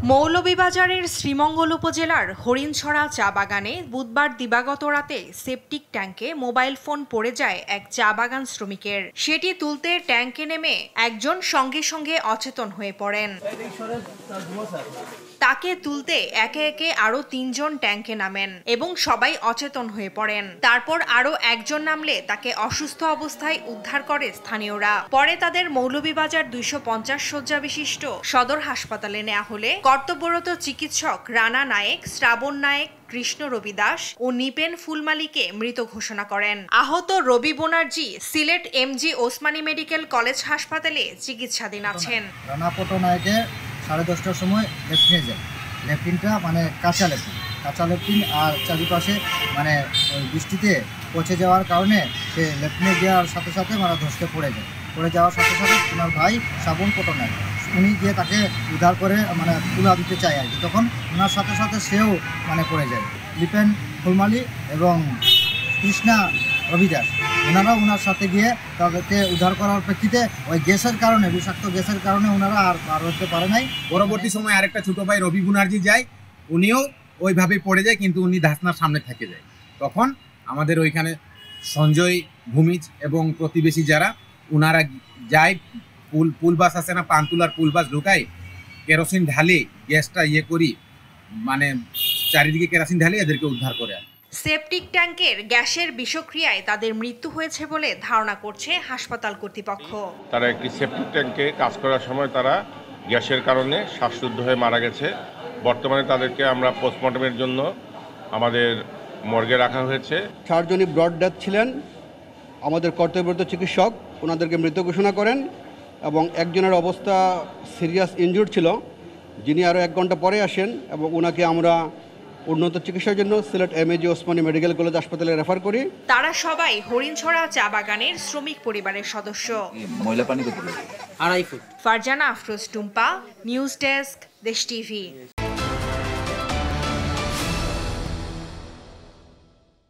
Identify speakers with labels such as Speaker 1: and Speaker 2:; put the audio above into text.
Speaker 1: মৌলভীবাজারের শ্রীমঙ্গল উপজেলার হরিণছড়া চা বাগানে বুধবার দিবাগত রাতে সেপটিক ট্যাঙ্কে মোবাইল ফোন পড়ে যায় এক চা বাগান শ্রমিকের। সেটি তুলতে ট্যাঙ্কে নেমে একজন সঙ্গে সঙ্গে অচেতন হয়ে পড়েন। তাকে তুলতে একে একে আরো ৩ জন ট্যাঙ্কে নামেন এবং সবাই অচেতন হয়ে পড়েন। তারপর আরো একজন নামলে তাকে অসুস্থ অবস্থায় উদ্ধার করে স্থানীয়রা। পরে তাদের মৌলভীবাজার ২৫০ শয্যা বিশিষ্ট সদর হাসপাতালে নেওয়া হলে কর্তব্যরত চিকিৎসক রানা নায়েক, শ্রাবণ নায়েক, কৃষ্ণ রবি দাস ও নিপেন ফুলমালিকে মৃত ঘোষণা করেন। আহত Robi Banerjee Sylhet MG Osmani medical college হাসপাতালে চিকিৎসাধীন আছেন।
Speaker 2: রানা পটনায়কে 10:30টার সময় লেফটিনে যায়। লেফটিনটা মানে কাঁচা লেফটিন আর চারিপাশে মানে বৃষ্টিতে পচে যাওয়ার কারণে সে লেফটিনে যাওয়ার সাথে সাথে মানে ধসতে পড়ে যাওয়ার সাথে সাথে ওনার ভাই শ্রাবণ পটনায়ক উনি গিয়ে তাকে উদ্ধার করে মানে তুলা দিতে চায় আর কি। তখন ওনার সাথে সাথে সেও মানে পড়ে যায়। লিপেন ফুলমালি এবং কৃষ্ণা রবিদাস ওনারা ওনার সাথে গিয়ে তাদেরকে উদ্ধার করার প্রেক্ষিতে ওই গ্যাসের কারণে বিষাক্ত গ্যাসের কারণে ওনারা আর পার হতে পারে নাই।
Speaker 3: পরবর্তী সময় আরেকটা ছোটো ভাই রবি বুনার্জি যায়, উনিও ওইভাবে পড়ে যায়, কিন্তু উনি ধাসনার সামনে থেকে যায়। তখন আমাদের ওইখানে সঞ্জয় ভূমিজ এবং প্রতিবেশী যারা ওনারা যায়, পুল বাস আছে না, পান্তুলার পুল বাস ঢুকাই কেরোসিন ঢালি গ্যাসটা করি মানে চারিদিকে কেরোসিন ঢালি এদেরকে উদ্ধার করে।
Speaker 1: সেপটিক ট্যাঙ্কের গ্যাসের বিষক্রিয়ায় তাদের মৃত্যু হয়েছে বলে ধারণা করছে হাসপাতাল কর্তৃপক্ষ।
Speaker 4: তারা একটি সেপটিক ট্যাঙ্কে কাজ করার সময় তারা গ্যাসের কারণে শ্বাসরুদ্ধ হয়ে মারা গেছে। বর্তমানে তাদেরকে আমরা পোস্টমর্টমের জন্য আমাদের মর্গে রাখা হয়েছে।
Speaker 5: 4 জনই ব্রড ডেথ ছিলেন। আমাদের কর্তব্যরত চিকিৎসক ওনাদেরকে মৃত ঘোষণা করেন এবং একজনের অবস্থা সিরিয়াস ইনজুর্ড ছিল, যিনি আরও 1 ঘন্টা পরে আসেন এবং ওনাকে আমরা উন্নত চিকিৎসার জন্য Sylhet MG Osmani medical college হাসপাতালে রেফার করি।
Speaker 1: তারা সবাই হরিণছড়া চা বাগানের শ্রমিক পরিবারের সদস্য।
Speaker 6: ময়লা পানি কত?
Speaker 1: 2.5 foot. Farzana Afroz Tumpa, news desk, দেশ টিভি।